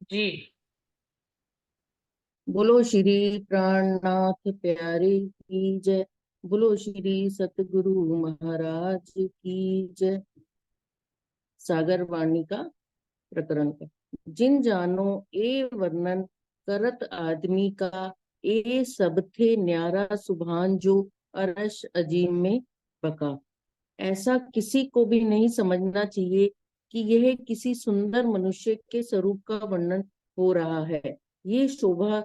जी। बोलो श्री प्राणनाथ प्यारे की जय। बोलो श्री सतगुरु महाराज की जय। सागर वाणी का प्रकरण का जिन जानो ए वर्णन करत आदमी का, ए सब थे न्यारा सुभान जो अरश अजीम में बका। ऐसा किसी को भी नहीं समझना चाहिए कि यह किसी सुंदर मनुष्य के स्वरूप का वर्णन हो रहा है। ये शोभा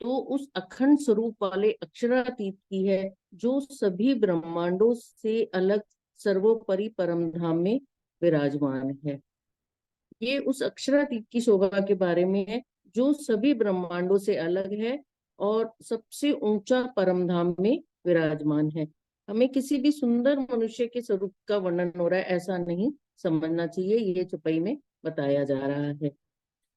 तो उस अखंड स्वरूप वाले अक्षरातीत की है, जो सभी ब्रह्मांडों से अलग सर्वोपरि परम धाम में विराजमान है। ये उस अक्षरातीत की शोभा के बारे में है, जो सभी ब्रह्मांडों से अलग है और सबसे ऊंचा परम धाम में विराजमान है। हमें किसी भी सुंदर मनुष्य के स्वरूप का वर्णन हो रहा है ऐसा नहीं समझना चाहिए। ये चौपाई में बताया जा रहा है।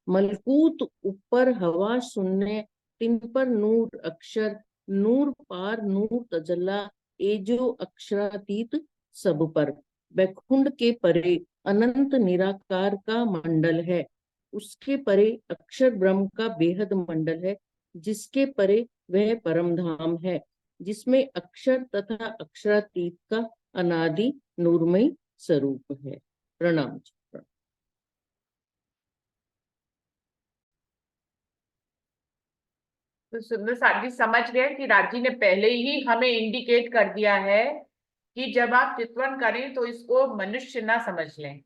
मलकूत ऊपर हवा शून्य, तिन पर नूर अक्षर, नूर पार नूर तजल्ला, एजो अक्षरातीत सब पर। बैकुंठ के परे अनंत निराकार का मंडल है, उसके परे अक्षर ब्रह्म का बेहद मंडल है, जिसके परे वह परम धाम है, जिसमें अक्षर तथा अक्षरातीत का अनादि नूरमय स्वरूप है। प्रणाम जी। तो सुंदर साथ जी समझ गए कि राजी ने पहले ही हमें इंडिकेट कर दिया है कि जब आप चित्रण करें तो इसको मनुष्य ना समझ लें,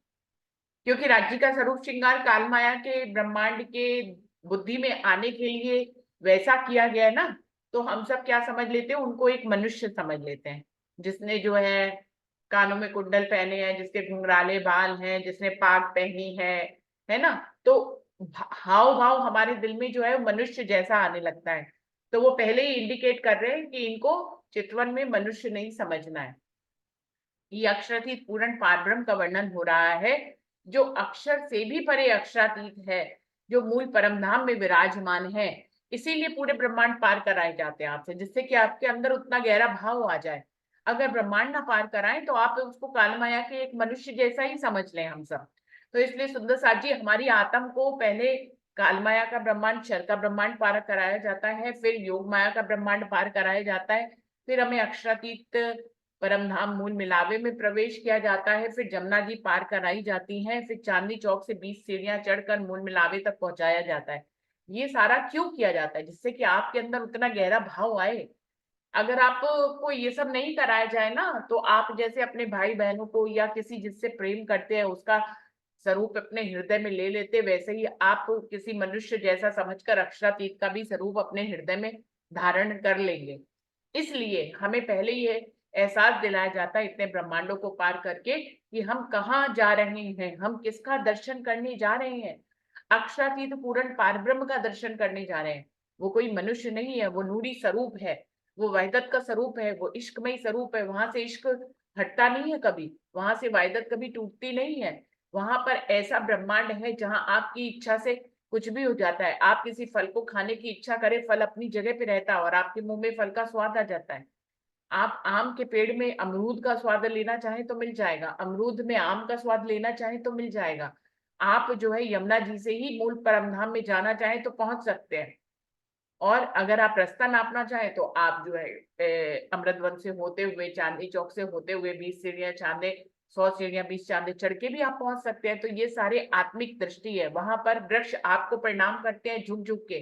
क्योंकि राज्य का स्वरूप श्रृंगार काल माया के ब्रह्मांड के बुद्धि में आने के लिए वैसा किया गया है ना। तो हम सब क्या समझ लेते हैं, उनको एक मनुष्य समझ लेते हैं, जिसने जो है कानों में कुंडल पहने हैं, जिसके घुंघराले बाल हैं, जिसने पाग पहनी है ना। तो हाव भाव हमारे दिल में जो है वो मनुष्य जैसा आने लगता है। तो वो पहले ही इंडिकेट कर रहे हैं कि इनको चितवन में मनुष्य नहीं समझना है। ये अक्षरातीत पूर्ण पारब्रह्म का वर्णन हो रहा है, जो अक्षर से भी परे अक्षरातीत है, जो मूल परमधाम में विराजमान है। इसीलिए पूरे ब्रह्मांड पार कराए जाते हैं आपसे, जिससे कि आपके अंदर उतना गहरा भाव आ जाए। अगर ब्रह्मांड ना पार कराएं तो आप उसको काल माया के एक मनुष्य जैसा ही समझ लें हम सब। तो इसलिए सुंदर साथ जी, हमारी आत्म को पहले काल माया का ब्रह्मांड, क्षर का ब्रह्मांड पार कराया जाता है, फिर योग माया का ब्रह्मांड पार कराया जाता है, फिर हमें अक्षरातीत परमधाम मूल मिलावे में प्रवेश किया जाता है, फिर जमुना जी पार कराई जाती हैं, फिर चांदनी चौक से 20 सीढ़ियां चढ़कर मूल मिलावे तक पहुंचाया जाता है। ये सारा क्यों किया जाता है? जिससे कि आपके अंदर उतना गहरा भाव आए। अगर आपको ये सब नहीं कराया जाए ना, तो आप जैसे अपने भाई बहनों को या किसी जिससे प्रेम करते हैं उसका स्वरूप अपने हृदय में ले लेते, वैसे ही आप किसी मनुष्य जैसा समझकर अक्षरातीत का भी स्वरूप अपने हृदय में धारण कर लेंगे। इसलिए हमें पहले ये एहसास दिलाया जाता है इतने ब्रह्मांडों को पार करके कि हम कहाँ जा रहे हैं, हम किसका दर्शन करने जा रहे हैं। अक्षरातीत पूर्ण पारब्रह्म का दर्शन करने जा रहे हैं। वो कोई मनुष्य नहीं है, वो नूरी स्वरूप है, वो वहदत का स्वरूप है, वो इश्कमय स्वरूप है। वहां से इश्क हटता नहीं है कभी, वहां से वहदत कभी टूटती नहीं है। वहां पर ऐसा ब्रह्मांड है जहां आपकी इच्छा से कुछ भी हो जाता है। आप किसी फल को खाने की इच्छा करें, फल अपनी जगह पे रहता है और आपके मुंह में फल का स्वाद आ जाता है। आप आम के पेड़ में अमरूद का स्वाद लेना चाहें तो मिल जाएगा, अमरूद में आम का स्वाद लेना चाहें तो मिल जाएगा। आप जो है यमुना जी से ही मूल परमधाम में जाना चाहें तो पहुंच सकते हैं। और अगर आप रास्ता नापना चाहें तो आप जो है अमृतवन से होते हुए, चांदनी चौक से होते हुए 20 सीढ़ियां चांदे, 100 सीढ़ियां 20 चांदे चढ़ के भी आप पहुंच सकते हैं। तो ये सारे आत्मिक दृष्टि है। वहां पर वृक्ष आपको प्रणाम करते हैं झुक झुक के।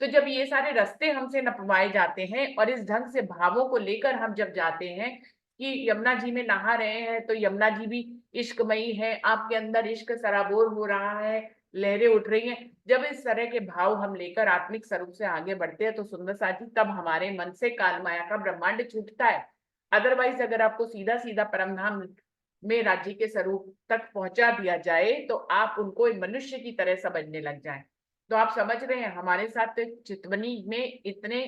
तो जब ये सारे रास्ते हमसे नपवाए जाते हैं और इस ढंग से भावों को लेकर हम जब जाते हैं कि यमुना जी में नहा रहे हैं, तो यमुना जी भी इश्कमयी है, आपके अंदर इश्क सराबोर हो रहा है, लहरें उठ रही हैं। जब इस तरह के भाव हम लेकर आत्मिक स्वरूप से आगे बढ़ते हैं तो सुंदर साथी, तब हमारे मन से काल माया का ब्रह्मांड छूटता है। अदरवाइज अगर आपको सीधा सीधा परमधाम में राज्य के स्वरूप तक पहुंचा दिया जाए तो आप उनको एक मनुष्य की तरह समझने लग जाएं। तो आप समझ रहे हैं हमारे साथ चितवनी में इतने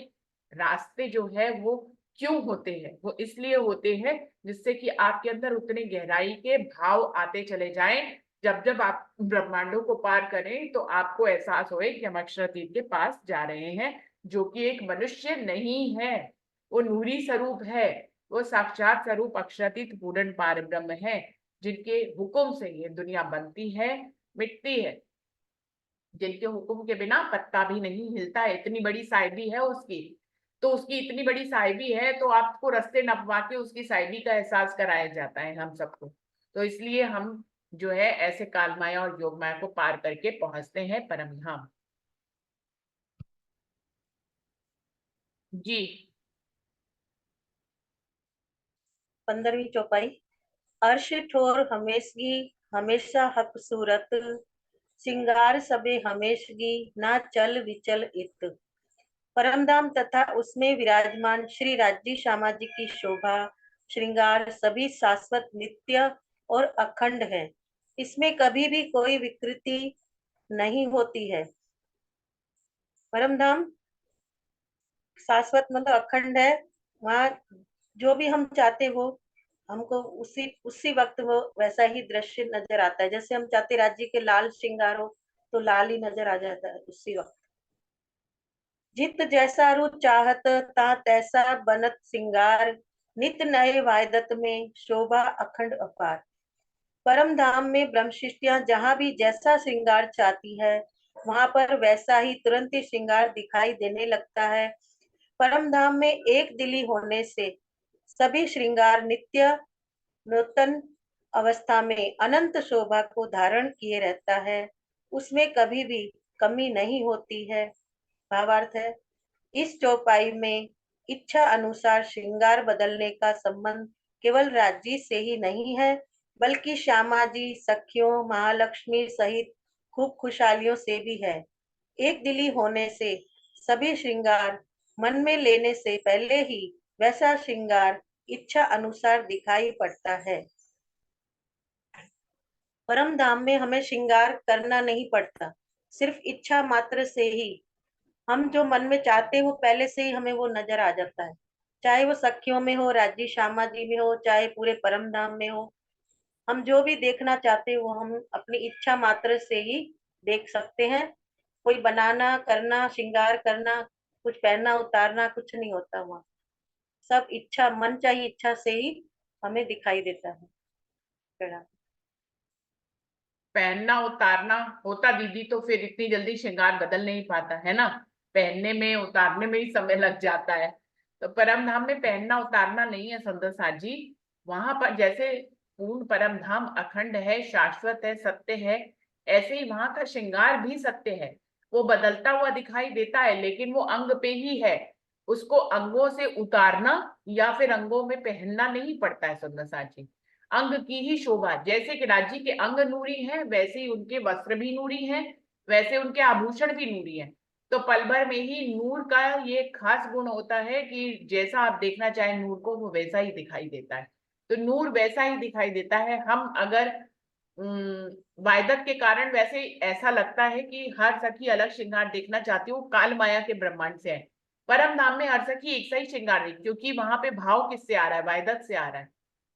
रास्ते जो है वो क्यों होते हैं? वो इसलिए होते हैं जिससे कि आपके अंदर उतने गहराई के भाव आते चले जाएं। जब जब आप ब्रह्मांडों को पार करें तो आपको एहसास होए कि हम अक्षरातीत के पास जा रहे हैं, जो कि एक मनुष्य नहीं है, वो नूरी स्वरूप है, वो साक्षात स्वरूप अक्षरातीत पूर्ण पार ब्रह्म है, जिनके हुक्म से ये दुनिया बनती है, मिटती है। जिनके हुक्म के बिना पत्ता भी नहीं हिलता है, इतनी बड़ी साहिबी है उसकी। तो उसकी इतनी बड़ी साहिबी है तो आपको रास्ते नपवा के उसकी साहिबी का एहसास कराया जाता है हम सबको। तो इसलिए हम जो है ऐसे काल माया और योग माया को पार करके पहुंचते हैं परम धाम। जी। 15वीं चौपाई। अर्श ठोर हमेशगी हमेशा हक सूरत, सिंगार सबे हमेशगी ना चल विचल इत। परमधाम तथा उसमें विराजमान श्री राज्य श्यामा जी की शोभा श्रृंगार सभी शाश्वत नित्य और अखंड है। इसमें कभी भी कोई विकृति नहीं होती है। परमधाम शाश्वत मतलब अखंड है। वहाँ जो भी हम चाहते वो हमको उसी उसी वक्त वो वैसा ही दृश्य नजर आता है। जैसे हम चाहते राज्य के लाल श्रृंगार हो तो लाल ही नजर आ जाता है उसी वक्त। जित जैसा रु चाहत ता तैसा बनत सिंगार, नित नए वायदत में शोभा अखंड अपार। परम धाम में ब्रह्मशिष्टियां जहाँ भी जैसा श्रृंगार चाहती है वहां पर वैसा ही तुरंत ही श्रृंगार दिखाई देने लगता है। परम धाम में एक दिली होने से सभी श्रृंगार नित्य नूतन अवस्था में अनंत शोभा को धारण किए रहता है। उसमें कभी भी कमी नहीं होती है। भावार्थ है, इस चौपाई में इच्छा अनुसार श्रृंगार बदलने का संबंध केवल राज्य से ही नहीं है बल्कि श्यामा जी सखियों महालक्ष्मी सहित खूब खुशहालियों से भी है। एक दिली होने से सभी श्रृंगार मन में लेने से पहले ही वैसा श्रृंगार इच्छा अनुसार दिखाई पड़ता है। परम धाम में हमें श्रृंगार करना नहीं पड़ता, सिर्फ इच्छा मात्र से ही हम जो मन में चाहते हैं वो पहले से ही हमें वो नजर आ जाता है। चाहे वो सखियों में हो, राज्य श्यामा जी में हो, चाहे पूरे परम धाम में हो, हम जो भी देखना चाहते हैं वो हम अपनी इच्छा मात्र से ही देख सकते हैं। कोई बनाना करना श्रृंगार करना कुछ पहनना उतारना कुछ नहीं होता वहाँ। सब इच्छा मन चाहिए इच्छा से ही हमें दिखाई देता है। प्रणाम। पहनना उतारना होता दीदी तो फिर इतनी जल्दी श्रृंगार बदल नहीं पाता है ना, पहनने में उतारने में ही समय लग जाता है। तो परम धाम में पहनना उतारना नहीं है सुंदर साथ जी। वहां पर जैसे पूर्ण परम धाम अखंड है, शाश्वत है, सत्य है, ऐसे ही वहां का श्रृंगार भी सत्य है। वो बदलता हुआ दिखाई देता है लेकिन वो अंग पे ही है। उसको अंगों से उतारना या फिर अंगों में पहनना नहीं पड़ता है सुंदर साथ जी। अंग की ही शोभा, जैसे कि राज्य के अंग नूरी हैं वैसे ही उनके वस्त्र भी नूरी हैं, वैसे उनके आभूषण भी नूरी हैं। तो पल भर में ही नूर का ये खास गुण होता है कि जैसा आप देखना चाहें नूर को वो वैसा ही दिखाई देता है। तो नूर वैसा ही दिखाई देता है। हम अगर वायदत के कारण वैसे ऐसा लगता है कि हर सखी अलग श्रृंगार देखना चाहती हूँ, काल माया के ब्रह्मांड से है। परम धाम में हर सखी एक सा ही श्रृंगार नहीं, क्योंकि वहां पे भाव किससे आ रहा है, वायदत से आ रहा है।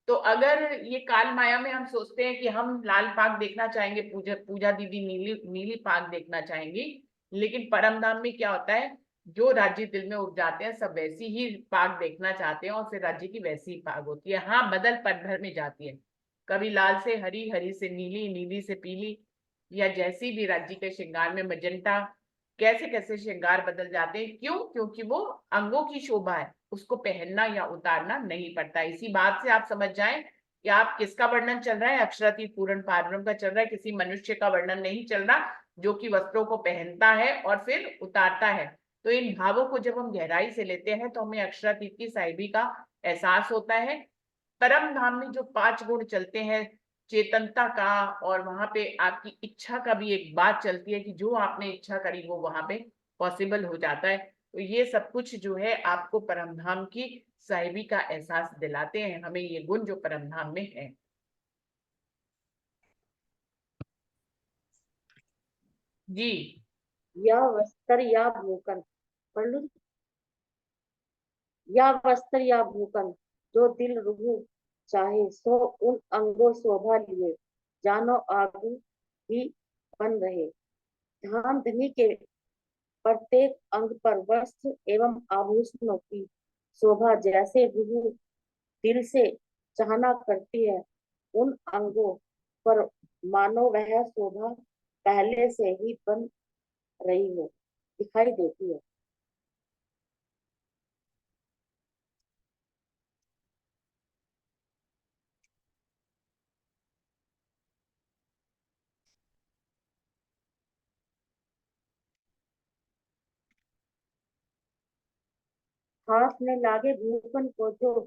तो अगर ये काल माया में हम सोचते हैं कि हम लाल पाग देखना चाहेंगे, पूजा पूजा दीदी नीली नीली पाग देखना चाहेंगी, लेकिन परम धाम में क्या होता है, जो राज्य दिल में उठ जाते हैं सब वैसी ही पाग देखना चाहते हैं और फिर राज्य की वैसी ही पाग होती है। हाँ, बदल पल भर में जाती है, कभी लाल से हरी, हरी से नीली, नीली से पीली, या जैसी भी राज्य के श्रृंगार में मजंटा, कैसे कैसे श्रृंगार बदल जाते हैं। क्यों? क्योंकि वो अंगों की शोभा है, उसको पहनना या उतारना नहीं पड़ता। इसी बात से आप समझ जाएं कि आप किसका वर्णन चल रहा है, अक्षरातीत पूर्ण पारब्रह्म का चल रहा है, किसी मनुष्य का वर्णन नहीं चल रहा जो कि वस्त्रों को पहनता है और फिर उतारता है। तो इन भावों को जब हम गहराई से लेते हैं तो हमें अक्षरातीत की साहिबी का एहसास होता है। परम धाम में जो 5 गुण चलते हैं, चेतनता का, और वहां पे आपकी इच्छा का भी एक बात चलती है कि जो आपने इच्छा करी वो वहां पे पॉसिबल हो जाता है। तो ये सब कुछ जो है आपको परम धाम की साहिबी का एहसास दिलाते हैं, हमें ये गुण जो परम धाम में है। जी। या वस्त्र या भूकन, पढ़ लूं? या वस्त्र या भूकन, जो दिल रूह चाहे सो उन अंगों शोभा लिए, जानो आगू ही बन रहे। धाम धनी के प्रत्येक अंग पर वस्त्र एवं आभूषणों की शोभा जैसे रूह दिल से चाहना करती है, उन अंगों पर मानो वह शोभा पहले से ही बन रही हो दिखाई देती है। हाथ में लागे भूषण को जो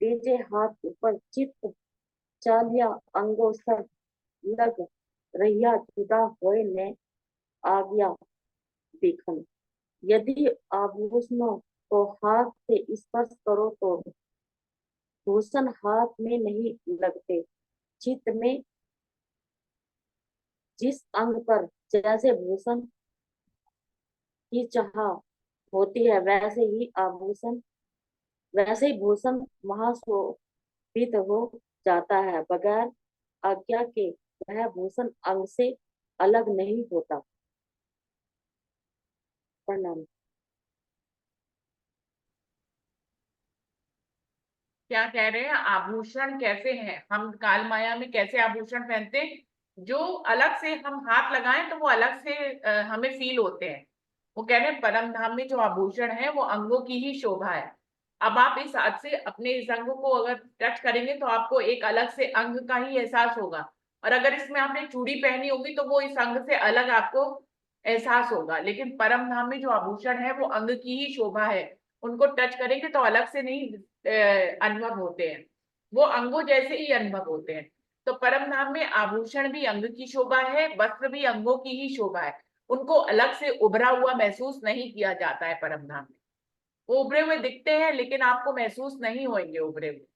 दीजे हाथ ऊपर, चित्त चालिया अंगों सब लग रहिया जुदा होए ने आ गया देखन। यदि आभूषणों को हाथ से स्पर्श करो तो भूषण हाथ में नहीं लगते। चित्त में जिस अंग पर जैसे भूषण की चाह होती है वैसे ही भूषण वहां शोभित हो जाता है। बगैर आज्ञा के वह भूषण अंग से अलग नहीं होता। प्रणाम। क्या कह रहे हैं? आभूषण कैसे हैं? हम काल माया में कैसे आभूषण पहनते हैं? जो अलग से हम हाथ लगाएं तो वो अलग से हमें फील होते हैं। वो कह रहे हैं परम धाम में जो आभूषण है वो अंगों की ही शोभा है। अब आप इस हाथ से अपने इस अंग को अगर टच करेंगे तो आपको एक अलग से अंग का ही एहसास होगा, और अगर इसमें आपने चूड़ी पहनी होगी तो वो इस अंग से अलग आपको एहसास होगा। लेकिन परम धाम में जो आभूषण है वो अंग की ही शोभा है। उनको टच करेंगे तो अलग से नहीं अनुभव होते हैं, वो अंगों जैसे ही अनुभव होते हैं। तो परम धाम में आभूषण भी अंग की शोभा है, वस्त्र भी अंगों की ही शोभा है। उनको अलग से उभरा हुआ महसूस नहीं किया जाता है परम धाम में। वो उभरे हुए दिखते हैं लेकिन आपको महसूस नहीं होंगे उभरे हुए,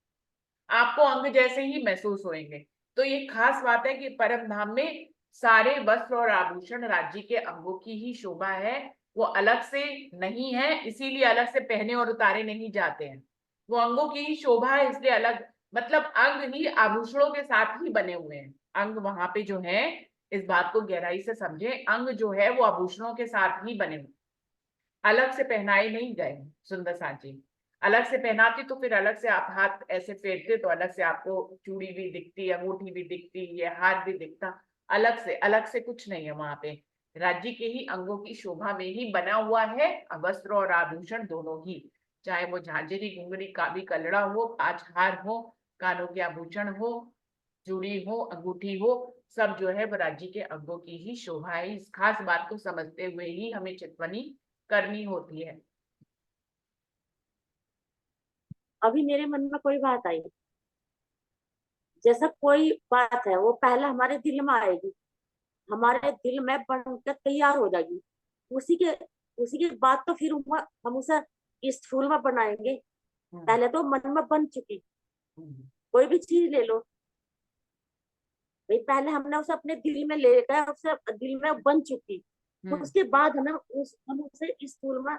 आपको अंग जैसे ही महसूस होंगे। तो ये खास बात है कि परम धाम में सारे वस्त्र और आभूषण राज्य के अंगों की ही शोभा है, वो अलग से नहीं है, इसीलिए अलग से पहने और उतारे नहीं जाते हैं। वो अंगों की ही शोभा है, इसलिए अलग, मतलब अंग ही आभूषणों के साथ ही बने हुए हैं। अंग वहां पे जो है, इस बात को गहराई से समझे, अंग जो है वो आभूषणों के साथ ही बने हुए, अलग से पहनाए नहीं गए। सुंदर सांची अलग से पहनाती तो फिर अलग से आप हाथ ऐसे फेरते तो अलग से आपको चूड़ी भी दिखती, अंगूठी भी दिखती, ये हाथ भी दिखता। अलग से कुछ नहीं है वहां पे। राज्य के ही अंगों की शोभा में ही बना हुआ है वस्त्र और आभूषण दोनों ही, चाहे वो झांझरी घुंघरी का भी कलड़ा हो, पांच हार हो, कानों के आभूषण हो, चूड़ी हो, अंगूठी हो, सब जो है वो राज्य के अंगों की ही शोभा है। इस खास बात को समझते हुए ही हमें चितवनी करनी होती है। अभी मेरे मन में कोई बात आई, जैसा कोई बात है वो पहले हमारे दिल में आएगी, हमारे दिल में बनकर तैयार हो जाएगी। उसी के उसी के बाद तो फिर हम उसे स्थूल में बनाएंगे। पहले तो मन में बन चुकी, कोई भी चीज ले लो भाई, पहले हमने उसे अपने दिल में ले गए, उसे दिल में बन चुकी, तो उसके बाद हम उसे स्थूल में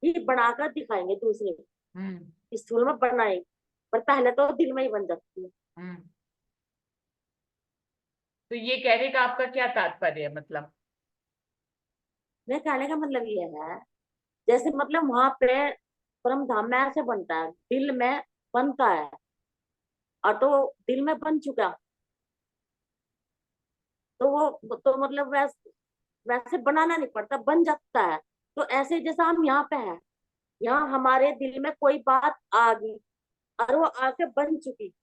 ही बनाकर दिखाएंगे, दूसरे स्थूल में बनाएंगे, पर पहले तो दिल में ही बन जाती है। तो ये कहने का आपका क्या तात्पर्य है? मतलब मेरे कहने का मतलब ये है, जैसे मतलब वहां पे परम धाम में ऐसे बनता है, दिल में बनता है, और तो दिल में बन चुका, तो वो तो मतलब वैसे बनाना नहीं पड़ता, बन जाता है। तो ऐसे जैसा हम यहाँ पे हैं, यहाँ हमारे दिल में कोई बात आ गई और वो आके बन चुकी,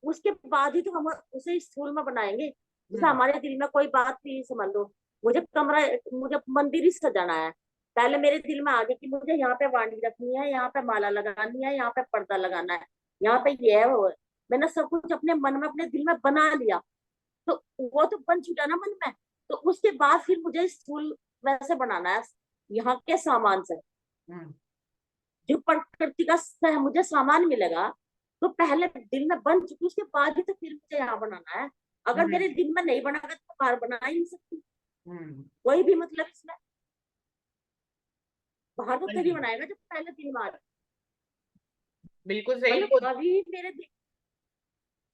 उसके बाद ही तो हम उसे स्थूल में बनाएंगे। जैसे हमारे दिल में कोई बात थी, समझ लो मुझे मंदिर ही सजाना है, पहले मेरे दिल में आ गया कि मुझे यहाँ पे वाणी रखनी है, यहाँ पे माला लगानी है, यहाँ पे पर्दा लगाना है, यहाँ पे ये है वो है। मैंने सब कुछ अपने मन में अपने दिल में बना लिया, तो वो तो बन चुका ना मन में। तो उसके बाद फिर मुझे स्थूल वैसे बनाना है, यहाँ के सामान से, जो प्रकृति का मुझे सामान मिलेगा, तो पहले दिल में बन चुकी, उसके बाद ही तो फिर मुझे यहाँ बनाना है। अगर मेरे दिल में नहीं बनागा तो बाहर बना ही नहीं सकती, कोई भी मतलब इसमें बाहर तो तभी बनाएगा जब पहले दिल में आ जाए। बिल्कुल सही। मतलब अभी मेरे दिल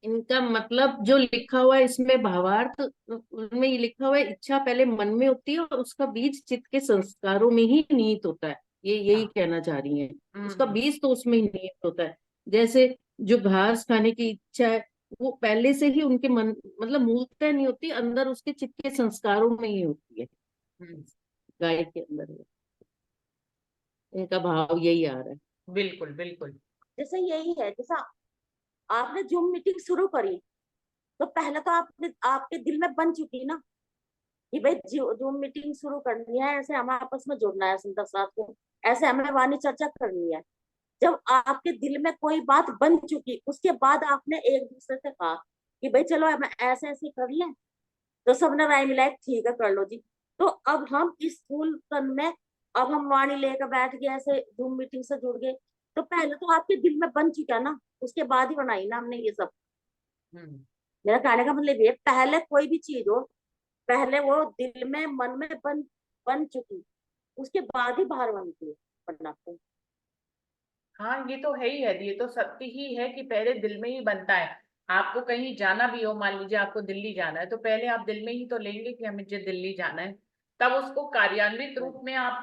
इनका मतलब जो लिखा हुआ है इसमें भावार्थ, उनमें ये लिखा हुआ है इच्छा पहले मन में होती है और उसका बीज चित्त के संस्कारों में ही निहित होता है, ये यही कहना चाह रही हैं। उसका बीज तो उसमें ही निहित होता है। जैसे जो घास खाने की इच्छा है वो पहले से ही उनके मन, मतलब मूलतः नहीं होती, अंदर उसके चित्त के संस्कारों में ही होती है। गाय के अंदर है। इनका भाव यही आ रहा है। बिल्कुल बिल्कुल। जैसे यही है, जैसा आपने जूम मीटिंग शुरू करी तो पहले तो आपने आपके दिल में बन चुकी ना कि भाई जूम मीटिंग शुरू करनी है, ऐसे हमें आपस में जुड़ना है संता साथ को, ऐसे हमें वाणी चर्चा करनी है। जब आपके दिल में कोई बात बन चुकी, उसके बाद आपने एक दूसरे से कहा कि भाई चलो हम ऐसे ऐसे कर लें, तो सबने राय मिलाई ठीक है कर लो जी। तो अब हम इस स्कूल तन में, अब हम वाणी लेकर बैठ गए, ऐसे जूम मीटिंग से जुड़ गए, तो पहले तो आपके दिल में बन चुका ना, उसके बाद ही बनाई ना हमने ये सब। हम्म। मेरा कहने का मतलब ये, पहले कोई भी चीज हो, पहले वो दिल में मन में बन चुकी, उसके बाद ही बाहर बनती है बनाते हैं। हाँ ये तो है ही है, ये तो सत्य ही है कि पहले दिल में ही बनता है। आपको कहीं जाना भी हो, मान लीजिए आपको दिल्ली जाना है, तो पहले आप दिल में ही तो लेंगे कि हमें मुझे दिल्ली जाना है, तब उसको कार्यान्वित रूप में आप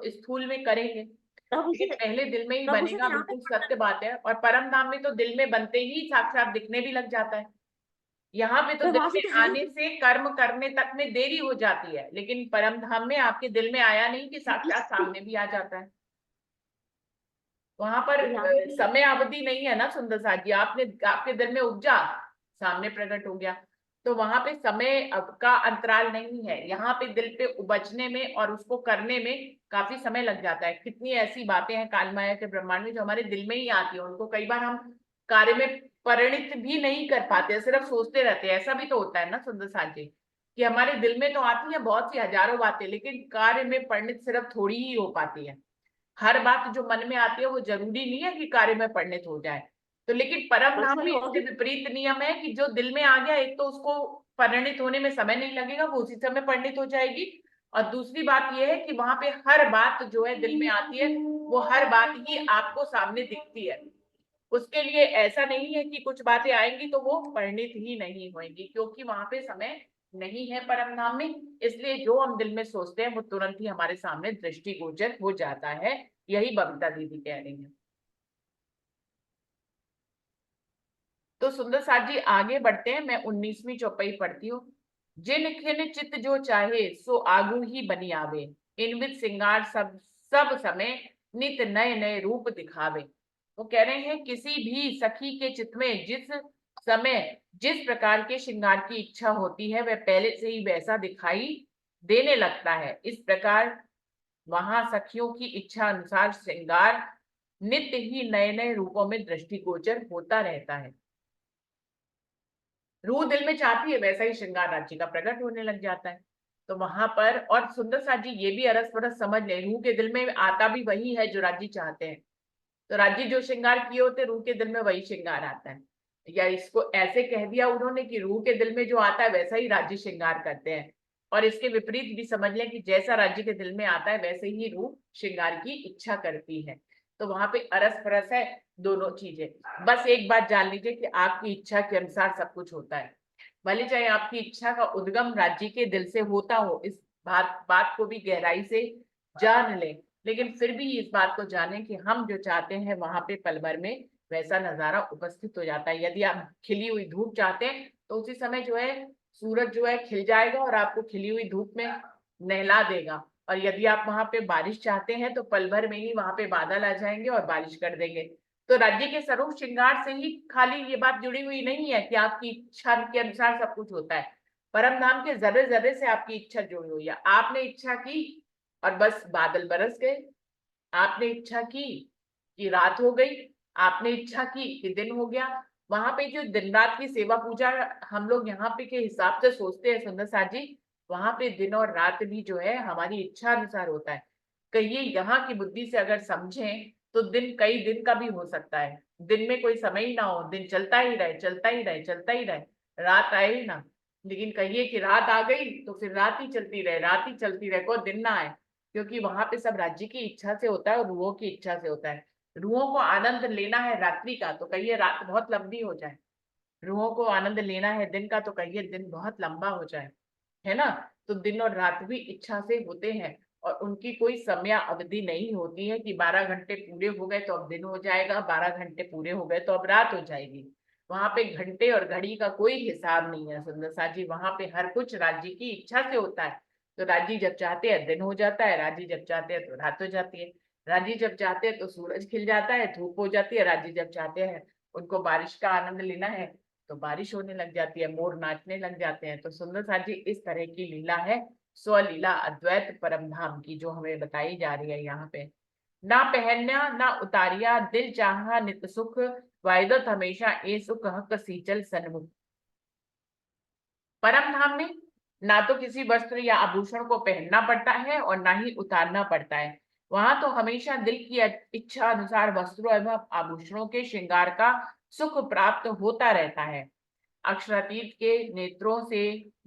स्थूल में करेंगे। तब उसे लेकिन पहले दिल में ही तब उसे बनेगा, यहाँ पे बिल्कुल सत्य बात है। और परम धाम में तो दिल में बनते ही साक्षात दिखने भी लग जाता है। यहाँ पे तो तो दिल वहां से में तो है ही आने नहीं। से कर्म करने तक में देरी हो जाती है, लेकिन परम धाम में आपके दिल में आया नहीं कि साक्षात सामने भी आ जाता है। वहां पर तो यहाँ पे समय अवधि नहीं है ना सुंदर साथ जी, आपने आपके दिल में उपजा, सामने प्रकट हो गया। तो वहां पे समय का अंतराल नहीं है, यहाँ पे दिल पे उपजने में और उसको करने में काफी समय लग जाता है। कितनी ऐसी बातें हैं काल माया के ब्रह्मांड में जो हमारे दिल में ही आती है, उनको कई बार हम कार्य में परिणित भी नहीं कर पाते, सिर्फ सोचते रहते हैं। ऐसा भी तो होता है ना सुंदर साथ जी, कि हमारे दिल में तो आती है बहुत सी हजारों बातें, लेकिन कार्य में परिणित सिर्फ थोड़ी ही हो पाती है। हर बात जो मन में आती है वो जरूरी नहीं है कि कार्य में परिणित हो जाए। तो लेकिन परम बस धाम वही में इससे होगी। विपरीत नियम है कि जो दिल में आ गया, एक तो उसको परिणित होने में समय नहीं लगेगा, वो उसी समय परिणित हो जाएगी। और दूसरी बात यह है कि वहां पे हर बात जो है दिल में आती है, वो हर बात ही आपको सामने दिखती है। उसके लिए ऐसा नहीं है कि कुछ बातें आएंगी तो वो परिणित ही नहीं होंगी, क्योंकि वहां पे समय नहीं है परम धाम में। इसलिए जो हम दिल में सोचते हैं वो तुरंत ही हमारे सामने दृष्टिगोचर हो जाता है। यही बबीता दीदी कह रही है। तो सुंदर साथ जी आगे बढ़ते हैं, मैं 19वीं चौपाई पढ़ती हूँ। जिन खिन चित जो चाहे सो आगू ही बनी आवे, इनवित सिंगार सब सब समय नित नए नए रूप दिखावे। वो कह रहे हैं किसी भी सखी के चित्त में जिस समय जिस प्रकार के श्रृंगार की इच्छा होती है, वह पहले से ही वैसा दिखाई देने लगता है। इस प्रकार वहां सखियों की इच्छा अनुसार श्रृंगार नित्य ही नए नए रूपों में दृष्टिगोचर होता रहता है। रूह दिल में चाहती है वैसा ही श्रृंगार राज्य का प्रकट होने लग जाता है। तो वहां पर और सुंदर साथ जी ये भी अरस परस समझ ले, रूह के दिल में आता भी वही है जो राज्य चाहते हैं। तो राज्य जो श्रृंगार किए होते, रूह के दिल में वही श्रृंगार आता है। या इसको ऐसे कह दिया उन्होंने कि रूह के दिल में जो आता है वैसा ही राज्य श्रृंगार करते हैं। और इसके विपरीत भी समझ लें कि जैसा राज्य के दिल में आता है वैसे ही रूह श्रृंगार की इच्छा करती है। तो वहां पे अरस परस है दोनों चीजें। बस एक बात जान लीजिए कि आपकी इच्छा के अनुसार सब कुछ होता है। भले चाहे आपकी इच्छा का उद्गम राज्य के दिल से होता हो, इस बात को भी गहराई से जान लें, लेकिन फिर भी इस बात को जानें कि हम जो चाहते हैं वहां पे पल भर में वैसा नजारा उपस्थित हो जाता है। यदि आप खिली हुई धूप चाहते हैं तो उसी समय जो है सूरज जो है खिल जाएगा और आपको खिली हुई धूप में नहला देगा। और यदि आप वहां पे बारिश चाहते हैं तो पल भर में ही वहां पे बादल आ जाएंगे और बारिश कर देंगे। तो राज्य के स्वरूप श्रृंगार से ही खाली ये बात जुड़ी हुई नहीं है कि आपकी इच्छा के अनुसार सब कुछ होता है। परम धाम के जर्रे जर्रे से आपकी इच्छा जुड़ी हुई है। आपने इच्छा की और बस बादल बरस गए। आपने इच्छा की कि रात हो गई, आपने इच्छा की कि दिन हो गया। वहां पे जो दिन रात की सेवा पूजा हम लोग यहाँ पे के हिसाब से सोचते हैं सुंदर साथ जी, वहां पे दिन और रात भी जो है हमारी इच्छा अनुसार होता है। कहिए यहाँ की बुद्धि से अगर समझें तो दिन कई दिन का भी हो सकता है, दिन में कोई समय ही ना हो, दिन चलता ही रहे चलता ही रहे चलता ही रहे, रात आए ही ना। लेकिन कहिए कि रात आ गई तो फिर रात ही चलती रहे, रात ही चलती रहे, कोई दिन ना आए। क्योंकि वहां पे सब राज्य की इच्छा से होता है और रूहों की इच्छा से होता है। रूहों को आनंद लेना है रात्रि का तो कहिए रात बहुत लंबी हो जाए, रूहों को आनंद लेना है दिन का तो कहिए दिन बहुत लंबा हो जाए, है ना। तो दिन और रात भी इच्छा से होते हैं और उनकी कोई समय अवधि नहीं होती है कि 12 घंटे पूरे हो गए तो अब दिन हो जाएगा, 12 घंटे पूरे हो गए तो अब रात हो जाएगी। वहां पे घंटे और घड़ी का कोई हिसाब नहीं है सुंदर सा जी, वहां पे हर कुछ राज्य की इच्छा से होता है। तो राजी जब चाहते हैं दिन हो जाता है, राजी जब चाहते हैं तो रात हो जाती है, राजी जब चाहते हैं तो सूरज खिल जाता है, धूप हो जाती है, राजी जब चाहते हैं उनको बारिश का आनंद लेना है तो बारिश होने लग जाती है, मोर नाचने लग जाते हैं। तो सुंदर साथ जी इस तरह की लीला है स्वलीला अद्वैत परम धाम की, जो हमें बताई जा रही है यहाँ पे। ना पहनया ना उतारिया, दिल चाहा नित सुख, वायदत हमेशा ए सुख हक सीचल सन्मुख। परम धाम में ना तो किसी वस्त्र या आभूषण को पहनना पड़ता है और ना ही उतारना पड़ता है। वहां तो हमेशा दिल की इच्छा अनुसार वस्त्रों एवं आभूषणों के श्रृंगार का सुख प्राप्त होता रहता है। अक्षरातीत के नेत्रों से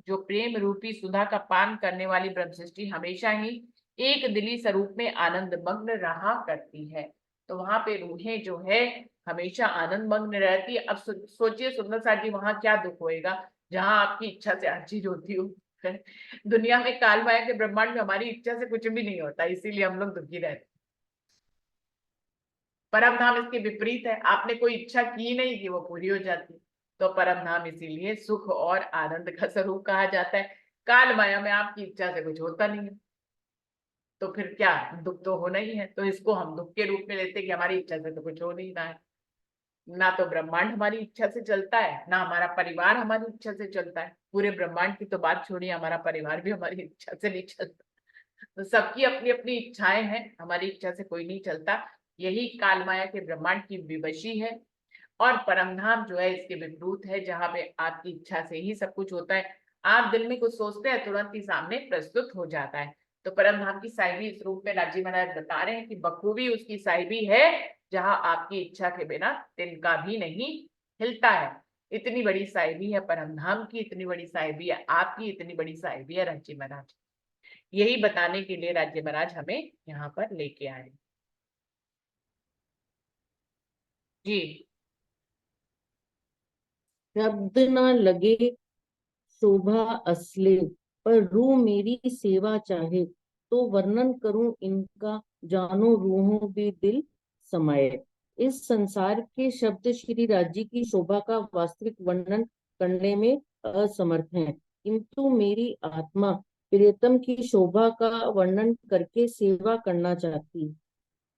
जो प्रेम रूपी सुधा का पान करने वाली ब्रह्मसृष्टि हमेशा ही एक दिली स्वरूप में आनंद मग्न रहा करती है। तो वहां पे रूहें जो है हमेशा आनंद मग्न रहती है। अब सोचिए सुंदर साथ जी वहां क्या दुख होएगा जहां आपकी इच्छा से हर चीज होती हो। दुनिया में काल माया के ब्रह्मांड में हमारी इच्छा से कुछ भी नहीं होता, इसीलिए हम लोग दुखी रहते। परम धाम इसके विपरीत है, आपने कोई इच्छा की नहीं कि वो पूरी हो जाती। तो परम धाम इसीलिए सुख और आनंद का स्वरूप कहा जाता है। काल माया में आपकी इच्छा से कुछ होता नहीं है, तो फिर क्या, दुख तो होना ही है। तो इसको हम दुख के रूप में लेते हैं कि हमारी इच्छा से तो कुछ हो नहीं रहा है। ना तो ब्रह्मांड हमारी इच्छा से चलता है, ना हमारा परिवार हमारी इच्छा से चलता है। पूरे ब्रह्मांड की तो बात छोड़िए, हमारा परिवार भी हमारी इच्छा से नहीं चलता। तो सबकी अपनी अपनी इच्छाएं हैं, हमारी इच्छा से कोई नहीं चलता। यही काल माया के ब्रह्मांड की विवशी है। और परमधाम जो है इसके विपरीत है, जहां पे आपकी इच्छा से ही सब कुछ होता है। आप दिल में कुछ सोचते हैं तुरंत ही सामने प्रस्तुत हो जाता है। तो परमधाम की साहिबी इस रूप में राजी महाराज बता रहे हैं कि बखूबी उसकी साहिबी है जहां आपकी इच्छा के बिना तिनका भी नहीं हिलता है। इतनी बड़ी साहिबी है परमधाम की, इतनी बड़ी साहिबी है आपकी, इतनी बड़ी साहिबी है राज्य महाराज। यही बताने के लिए राज्य महाराज हमें यहाँ पर लेके आए। जी शब्द न लगे शोभा असले, पर रूह मेरी सेवा चाहे, तो वर्णन करूं इनका, जानो रूहों भी दिल समाये। इस संसार के शब्द श्री राज्य की शोभा का वास्तविक वर्णन करने में असमर्थ हैं, किंतु मेरी आत्मा प्रियतम की शोभा का वर्णन करके सेवा करना चाहती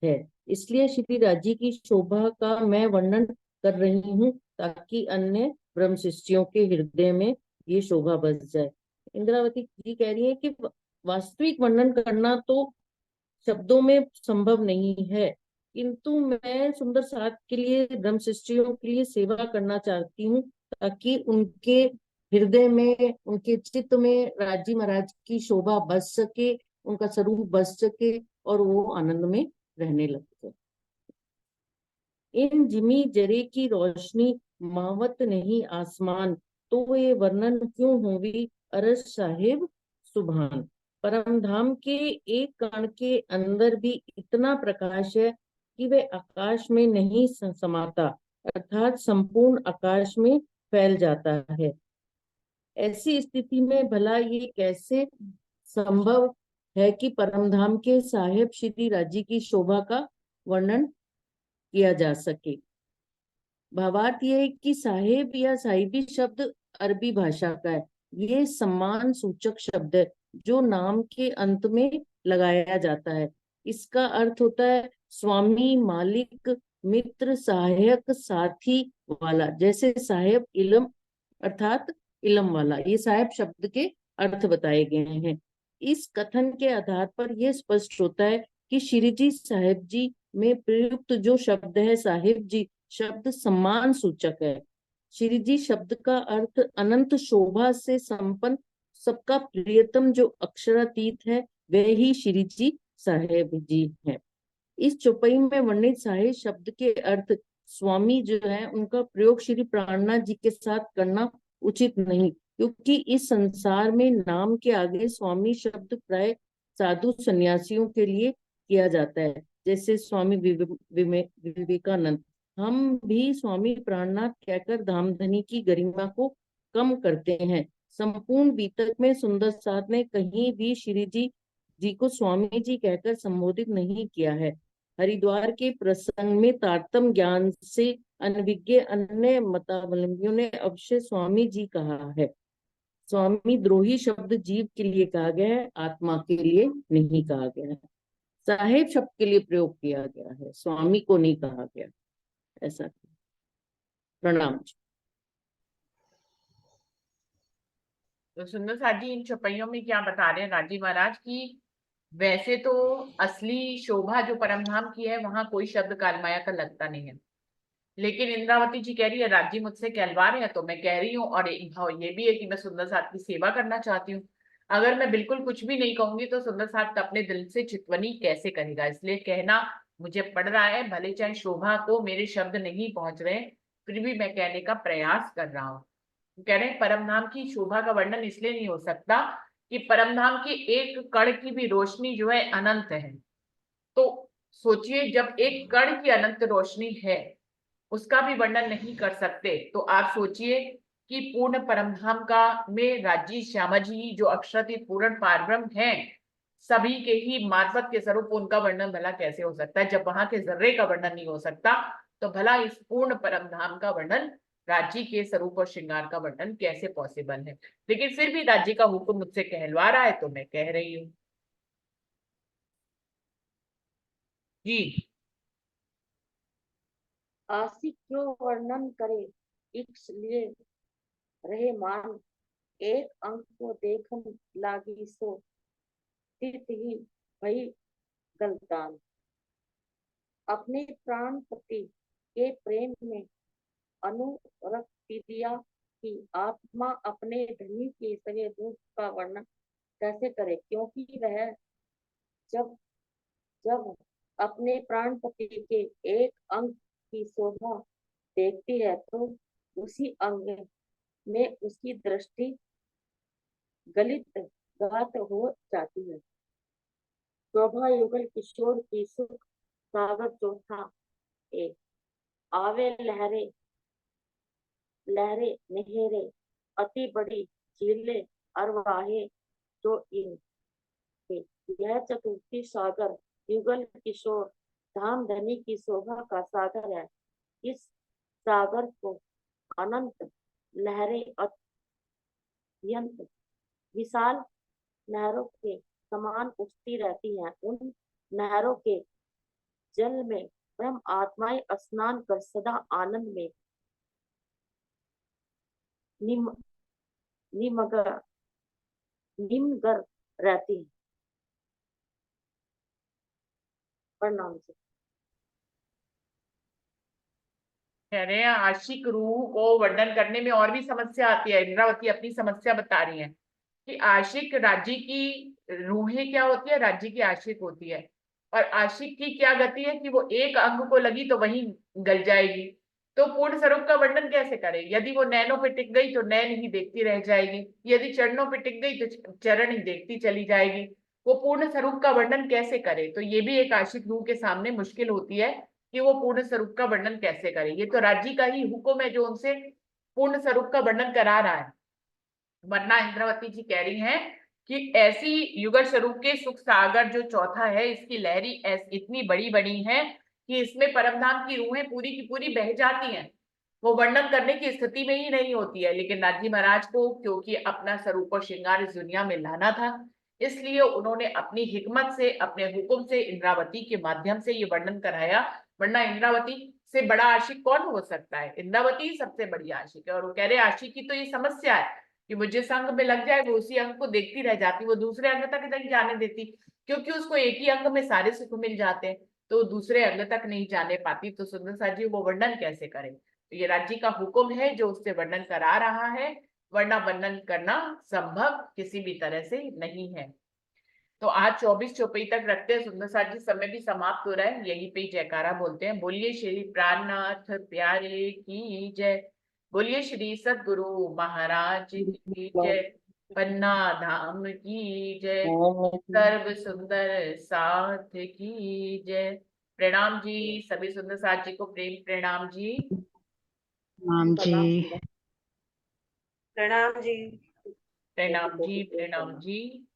है। इसलिए श्री राज्य की शोभा का मैं वर्णन कर रही हूँ, ताकि अन्य ब्रह्म शिष्यों के हृदय में ये शोभा बस जाए। इंद्रावती जी कह रही है कि वास्तविक वर्णन करना तो शब्दों में संभव नहीं है, किंतु मैं सुंदर साथ के लिए ब्रह्म शिष्यों के लिए सेवा करना चाहती हूँ, ताकि उनके हृदय में, उनके चित्त में राजी महाराज की शोभा बस सके, उनका स्वरूप बस सके और वो आनंद में रहने लगते। इन जिमी जरे की रोशनी मावत नहीं आसमान, तो ये वर्णन क्यों होवी अरस साहिब सुभान। परम धाम के एक कण के अंदर भी इतना प्रकाश है कि वह आकाश में नहीं समाता, अर्थात संपूर्ण आकाश में फैल जाता है। ऐसी स्थिति में भला ये कैसे संभव है कि परमधाम के साहेब श्री राज्य की शोभा का वर्णन किया जा सके। भावार्थ यह है कि साहेब या साहिबी शब्द अरबी भाषा का है। ये सम्मान सूचक शब्द है जो नाम के अंत में लगाया जाता है। इसका अर्थ होता है स्वामी, मालिक, मित्र, सहायक, साथी वाला। जैसे साहेब इलम अर्थात इलम वाला, ये साहेब शब्द के अर्थ बताए गए हैं। इस कथन के आधार पर यह स्पष्ट होता है कि श्री जी साहेब जी में प्रयुक्त जो शब्द है साहिब जी शब्द सम्मान सूचक है। श्री जी शब्द का अर्थ अनंत शोभा से संपन्न सबका प्रियतम जो अक्षरातीत है वह ही श्री जी साहेब जी है। इस चौपाई में वर्णित साहेब शब्द के अर्थ स्वामी जो है उनका प्रयोग श्री प्राणनाथ जी के साथ करना उचित नहीं, क्योंकि इस संसार में नाम के आगे स्वामी शब्द प्राय साधु सन्यासियों के लिए किया जाता है। जैसे स्वामी विवेकानंद। हम भी स्वामी प्राणनाथ कहकर धामधनी की गरिमा को कम करते हैं। संपूर्ण बीतक में सुंदर साथ ने कहीं भी श्री जी को स्वामी जी कहकर संबोधित नहीं किया है। हरिद्वार के प्रसंग में तारतम ज्ञान से अनभिज्ञ अन्य मतावलंबियों ने अवश्य स्वामी जी कहा है। स्वामी द्रोही शब्द जीव के लिए कहा गया है, आत्मा के लिए नहीं कहा गया है। साहेब शब्द के लिए प्रयोग किया गया है, स्वामी को नहीं कहा गया। ऐसा। प्रणाम जी। तो सुंदर साथ जी इन चौपाइयों में क्या बता रहे हैं राजी महाराज की वैसे तो असली शोभा जो परमधाम की है वहां कोई शब्द कालमाया का लगता नहीं है, लेकिन इंद्रावती जी कह रही है राजी मुझसे कहलवा रहे हैं तो मैं कह रही हूँ, और ये भी है कि मैं सुंदर साथ की सेवा करना चाहती हूँ। अगर मैं बिल्कुल कुछ भी नहीं कहूंगी तो सुंदर साथ अपने दिल से चितवनी कैसे करेगा, इसलिए कहना मुझे पड़ रहा है, भले चाहे शोभा को मेरे शब्द नहीं पहुंच रहे फिर भी मैं कहने का प्रयास कर रहा हूँ। कह रहे हैं परम धाम की शोभा का वर्णन इसलिए नहीं हो सकता कि परम धाम की एक कण की भी रोशनी जो है अनंत है। तो सोचिए जब एक कण की अनंत रोशनी है उसका भी वर्णन नहीं कर सकते, तो आप सोचिए कि पूर्ण परमधाम का में राजी श्यामा जी जो अक्षरातीत पूर्ण पारब्रह्म हैं, सभी के ही मार्फत के स्वरूप उनका वर्णन भला कैसे हो सकता है। जब वहां के जर्रे का वर्णन नहीं हो सकता तो भला इस पूर्ण परमधाम का वर्णन राज्य के स्वरूप और श्रृंगार का वर्णन कैसे पॉसिबल है। लेकिन फिर भी राज्य का हुक्म मुझसे कहलवा रहा है तो मैं कह रही हूँ जी। आशिक क्यों वर्णन करे, इक्ष लिए रहे मान, एक अंक को देखन लागी सो, तित ही भई गलतान। अपने प्राण पति के प्रेम में अनुरक्ति दिया कि आत्मा अपने धनी के सगे दुख का वर्णन कैसे करे, क्योंकि वह जब जब अपने प्राण पति के एक अंग की शोभा देखती है तो उसी अंग में उसकी दृष्टि गलित गात हो जाती है। शोभा युगल किशोर की सुख सागर चौथा एक, आवे लहरे लहरे नहेरे अति बड़ी झीले अरवाहे जो इन के। यह चतुर्थी सागर युगल किशोर धाम धनी की शोभा का सागर है। इस सागर को अनंत लहरें अत्यंत विशाल नहरों के समान उठती रहती हैं। उन नहरों के जल में ब्रह्म आत्माएं स्नान कर सदा आनंद में निम निमगर निमगर रहती हैं। प्रणाम जी। कह रहे हैं आशिक रूह को वर्णन करने में और भी समस्या आती है। इंद्रावती अपनी समस्या बता रही है कि आशिक राज्य की रूहें क्या होती है, राज्य की आशिक होती है, और आशिक की क्या गति है कि वो एक अंग को लगी तो वहीं गल जाएगी। तो पूर्ण स्वरूप का वर्णन कैसे करे, यदि वो नैनों पे टिक गई तो नैन ही देखती रह जाएगी, यदि चरणों पे टिक गई तो चरण ही देखती चली जाएगी। वो पूर्ण स्वरूप का वर्णन कैसे करे, तो ये भी एक आशिक रूह के सामने मुश्किल होती है कि वो पूर्ण स्वरूप का वर्णन कैसे करे। ये तो राज्य का ही हुक्म है जो उनसे पूर्ण स्वरूप का वर्णन करा रहा है। वरना इंद्रावती जी कह रही हैं कि ऐसी युगल स्वरूप के सुख सागर जो चौथा है इसकी लहरी इतनी बड़ी बड़ी है कि इसमें परमधाम की रूहें पूरी की पूरी बह जाती हैं, वो वर्णन करने की स्थिति में ही नहीं होती है। लेकिन नाथजी महाराज को क्योंकि अपना स्वरूप और श्रृंगार इस दुनिया में लाना था, इसलिए उन्होंने अपनी हिकमत से अपने हुक्म से इंद्रावती के माध्यम से ये वर्णन कराया। वरना इंद्रावती से बड़ा आशिक कौन हो सकता है, इंद्रावती ही सबसे बड़ी आशिक है। और वो कह रहे आशिक की तो ये समस्या है कि वो जिस अंग में लग जाए वो उसी अंग को देखती रह जाती, वो दूसरे अंग तक नहीं जाने देती, क्योंकि उसको एक ही अंग में सारे सुख मिल जाते हैं तो दूसरे अंग तक नहीं जाने पाती। तो सुंदर सा जी वो वर्णन कैसे करे, तो ये राज्य का हुक्म है जो उससे वर्णन करा रहा है, वरना वर्णन करना संभव किसी भी तरह से नहीं है। तो आज 24 चौपाई तक रखते हैं सुंदर साथ जी, समय भी समाप्त हो रहा है, यहीं पे ही जयकारा बोलते हैं। बोलिए श्री प्राणनाथ प्यारे की जय, बोलिए श्री सदगुरु महाराज की जय, पन्ना धाम की जय, सर्व सुंदर साथ की जय। प्रणाम जी सभी सुंदर साथ जी को प्रेम प्रणाम जी। राम जी। प्रणाम जी। प्रणाम जी प्रणाम जी।